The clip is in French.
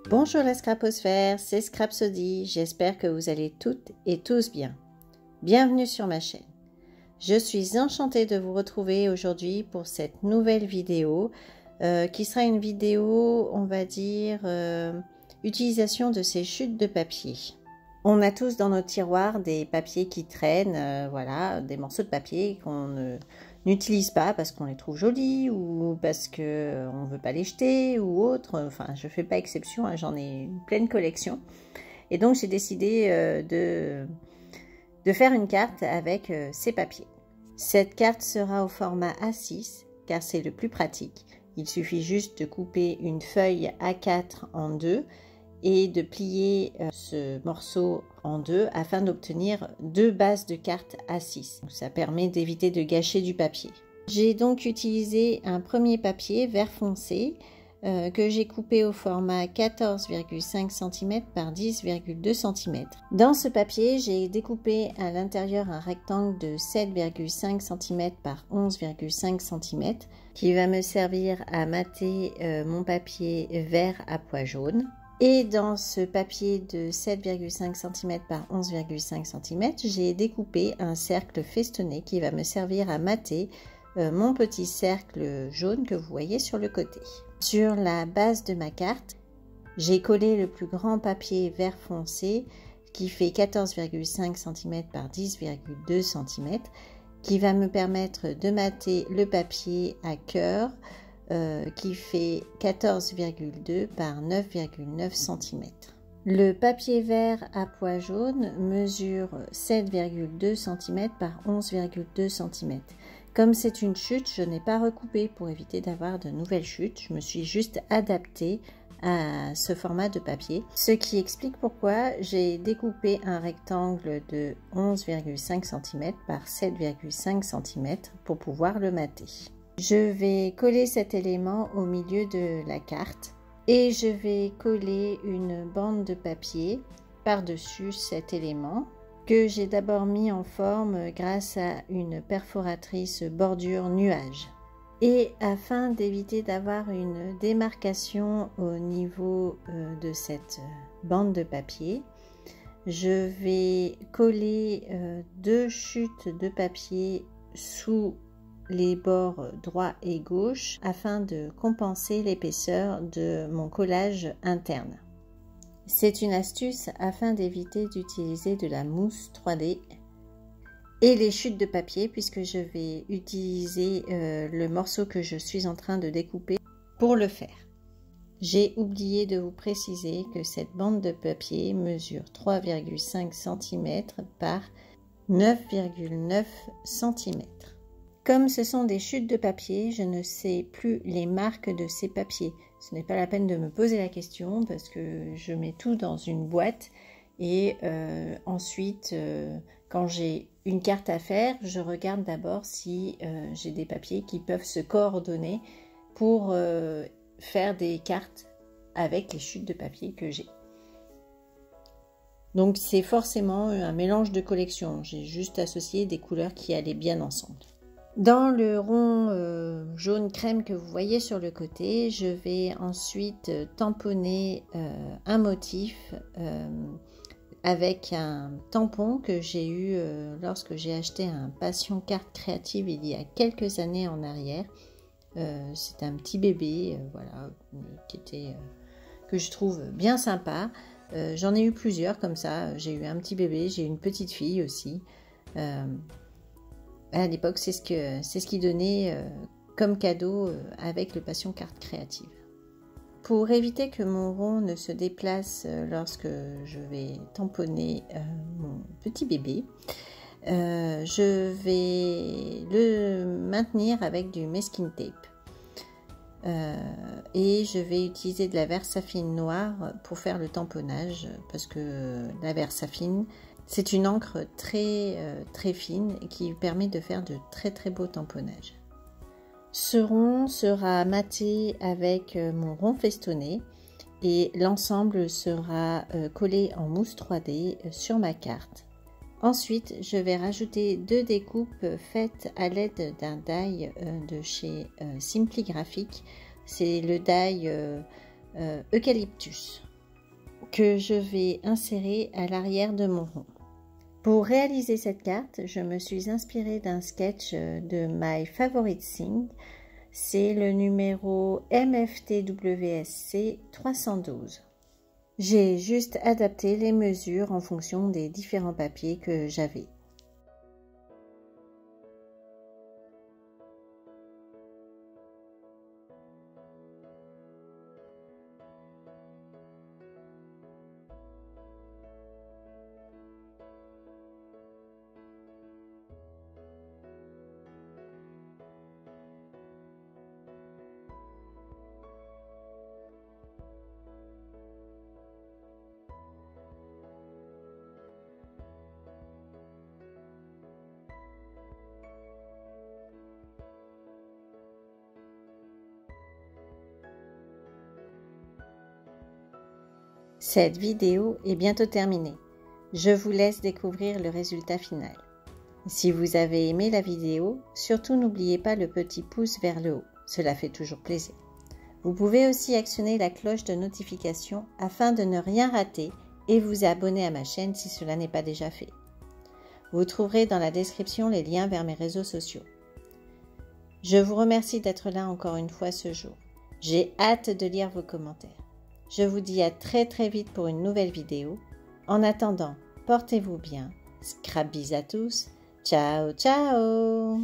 Bonjour la Scraposphère, c'est Scrapsody, j'espère que vous allez toutes et tous bien. Bienvenue sur ma chaîne. Je suis enchantée de vous retrouver aujourd'hui pour cette nouvelle vidéo qui sera une vidéo, on va dire, utilisation de ces chutes de papier. On a tous dans nos tiroirs des papiers qui traînent, voilà, des morceaux de papier qu'on n'utilise pas parce qu'on les trouve jolis ou parce qu'on ne veut pas les jeter ou autre. Enfin, je ne fais pas exception, hein, j'en ai une pleine collection. Et donc, j'ai décidé de faire une carte avec ces papiers. Cette carte sera au format A6 car c'est le plus pratique. Il suffit juste de couper une feuille A4 en deux et de plier ce morceau en deux afin d'obtenir deux bases de cartes A6. Ça permet d'éviter de gâcher du papier. J'ai donc utilisé un premier papier vert foncé que j'ai coupé au format 14,5 cm par 10,2 cm. Dans ce papier, j'ai découpé à l'intérieur un rectangle de 7,5 cm par 11,5 cm qui va me servir à mater mon papier vert à pois jaune. Et dans ce papier de 7,5 cm par 11,5 cm, j'ai découpé un cercle festonné qui va me servir à mater mon petit cercle jaune que vous voyez sur le côté. Sur la base de ma carte, j'ai collé le plus grand papier vert foncé qui fait 14,5 cm par 10,2 cm qui va me permettre de mater le papier à cœur qui fait 14,2 par 9,9 cm. Le papier vert à pois jaune mesure 7,2 cm par 11,2 cm. Comme c'est une chute, je n'ai pas recoupé pour éviter d'avoir de nouvelles chutes. Je me suis juste adaptée à ce format de papier, ce qui explique pourquoi j'ai découpé un rectangle de 11,5 cm par 7,5 cm pour pouvoir le mater. Je vais coller cet élément au milieu de la carte et je vais coller une bande de papier par-dessus cet élément que j'ai d'abord mis en forme grâce à une perforatrice bordure nuage. Et afin d'éviter d'avoir une démarcation au niveau de cette bande de papier, je vais coller deux chutes de papier sous les bords droit et gauche afin de compenser l'épaisseur de mon collage interne. C'est une astuce afin d'éviter d'utiliser de la mousse 3D et les chutes de papier puisque je vais utiliser le morceau que je suis en train de découper pour le faire. J'ai oublié de vous préciser que cette bande de papier mesure 3,5 cm par 9,9 cm. Comme ce sont des chutes de papier, je ne sais plus les marques de ces papiers. Ce n'est pas la peine de me poser la question parce que je mets tout dans une boîte et ensuite, quand j'ai une carte à faire, je regarde d'abord si j'ai des papiers qui peuvent se coordonner pour faire des cartes avec les chutes de papier que j'ai. Donc c'est forcément un mélange de collection. J'ai juste associé des couleurs qui allaient bien ensemble. Dans le rond jaune crème que vous voyez sur le côté, je vais ensuite tamponner un motif avec un tampon que j'ai eu lorsque j'ai acheté un Passion Carte Créative il y a quelques années en arrière. C'est un petit bébé voilà, que je trouve bien sympa. J'en ai eu plusieurs comme ça. J'ai eu un petit bébé, j'ai eu une petite fille aussi. À l'époque, c'est ce qui donnait comme cadeau avec le Passion Carte Créative. Pour éviter que mon rond ne se déplace lorsque je vais tamponner mon petit bébé, je vais le maintenir avec du masking tape. Et je vais utiliser de la Versafine noire pour faire le tamponnage parce que la Versafine, c'est une encre très fine qui permet de faire de très beaux tamponnages. Ce rond sera maté avec mon rond festonné et l'ensemble sera collé en mousse 3D sur ma carte. Ensuite, je vais rajouter 2 découpes faites à l'aide d'un die de chez Simply Graphic. C'est le die Eucalyptus que je vais insérer à l'arrière de mon rond. Pour réaliser cette carte, je me suis inspirée d'un sketch de My Favorite Thing. C'est le numéro MFTWSC 312. J'ai juste adapté les mesures en fonction des différents papiers que j'avais. Cette vidéo est bientôt terminée. Je vous laisse découvrir le résultat final. Si vous avez aimé la vidéo, surtout n'oubliez pas le petit pouce vers le haut, cela fait toujours plaisir. Vous pouvez aussi actionner la cloche de notification afin de ne rien rater et vous abonner à ma chaîne si cela n'est pas déjà fait. Vous trouverez dans la description les liens vers mes réseaux sociaux. Je vous remercie d'être là encore une fois ce jour. J'ai hâte de lire vos commentaires. Je vous dis à très vite pour une nouvelle vidéo. En attendant, portez-vous bien. Scrap bis à tous. Ciao, ciao!